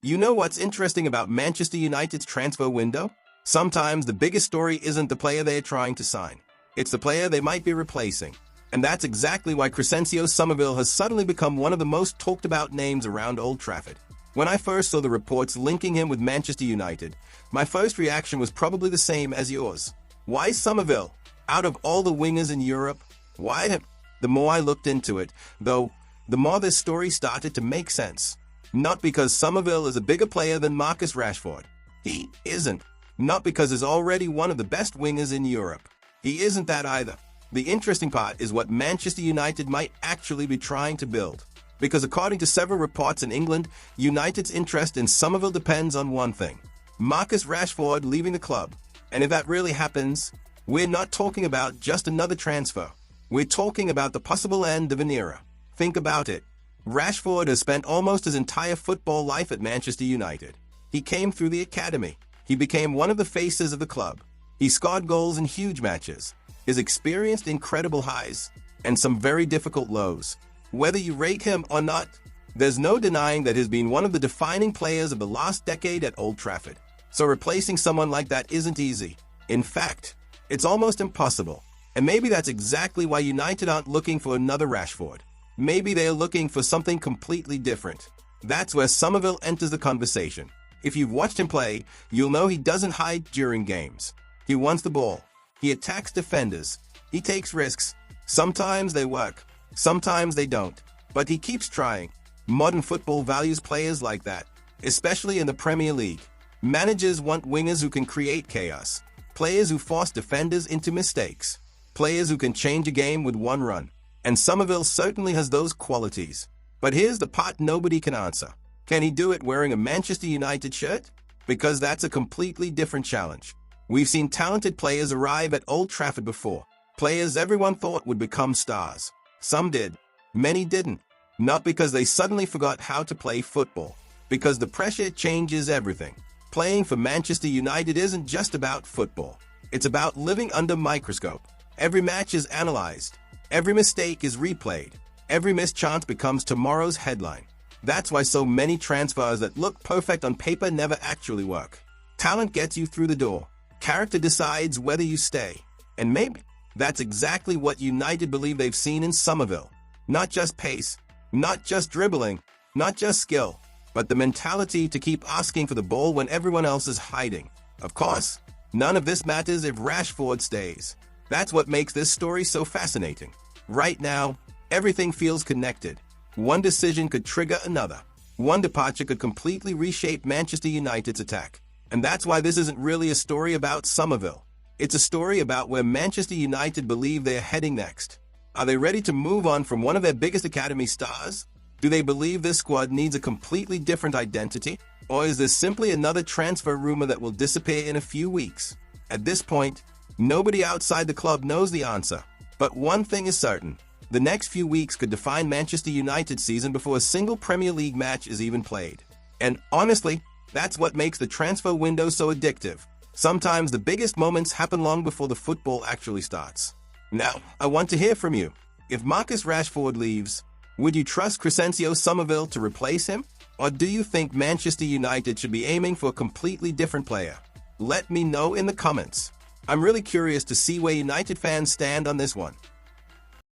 You know what's interesting about Manchester United's transfer window? Sometimes the biggest story isn't the player they are trying to sign. It's the player they might be replacing. And that's exactly why Crescencio Summerville has suddenly become one of the most talked about names around Old Trafford. When I first saw the reports linking him with Manchester United, my first reaction was probably the same as yours. Why Summerville? Out of all the wingers in Europe, why him? The more I looked into it, though, the more this story started to make sense. Not because Summerville is a bigger player than Marcus Rashford. He isn't. Not because he's already one of the best wingers in Europe. He isn't that either. The interesting part is what Manchester United might actually be trying to build. Because according to several reports in England, United's interest in Summerville depends on one thing: Marcus Rashford leaving the club. And if that really happens, we're not talking about just another transfer. We're talking about the possible end of an era. Think about it. Rashford has spent almost his entire football life at Manchester United. He came through the academy. He became one of the faces of the club. He scored goals in huge matches. He's experienced incredible highs and some very difficult lows. Whether you rate him or not, there's no denying that he's been one of the defining players of the last decade at Old Trafford. So replacing someone like that isn't easy. In fact, it's almost impossible. And maybe that's exactly why United aren't looking for another Rashford. Maybe they're looking for something completely different. That's where Summerville enters the conversation. If you've watched him play, you'll know he doesn't hide during games. He wants the ball. He attacks defenders. He takes risks. Sometimes they work. Sometimes they don't. But he keeps trying. Modern football values players like that, especially in the Premier League. Managers want wingers who can create chaos. Players who force defenders into mistakes. Players who can change a game with one run. And Summerville certainly has those qualities. But here's the part nobody can answer. Can he do it wearing a Manchester United shirt? Because that's a completely different challenge. We've seen talented players arrive at Old Trafford before. Players everyone thought would become stars. Some did. Many didn't. Not because they suddenly forgot how to play football. Because the pressure changes everything. Playing for Manchester United isn't just about football. It's about living under a microscope. Every match is analyzed. Every mistake is replayed. Every missed chance becomes tomorrow's headline. That's why so many transfers that look perfect on paper never actually work. Talent gets you through the door. Character decides whether you stay. And maybe that's exactly what United believe they've seen in Summerville. Not just pace, not just dribbling, not just skill, but the mentality to keep asking for the ball when everyone else is hiding. Of course, none of this matters if Rashford stays. That's what makes this story so fascinating. Right now, everything feels connected. One decision could trigger another. One departure could completely reshape Manchester United's attack. And that's why this isn't really a story about Summerville. It's a story about where Manchester United believe they're heading next. Are they ready to move on from one of their biggest academy stars? Do they believe this squad needs a completely different identity? Or is this simply another transfer rumor that will disappear in a few weeks? At this point, nobody outside the club knows the answer. But one thing is certain. The next few weeks could define Manchester United's season before a single Premier League match is even played. And honestly, that's what makes the transfer window so addictive. Sometimes the biggest moments happen long before the football actually starts. Now, I want to hear from you. If Marcus Rashford leaves, would you trust Crescencio Summerville to replace him? Or do you think Manchester United should be aiming for a completely different player? Let me know in the comments. I'm really curious to see where United fans stand on this one.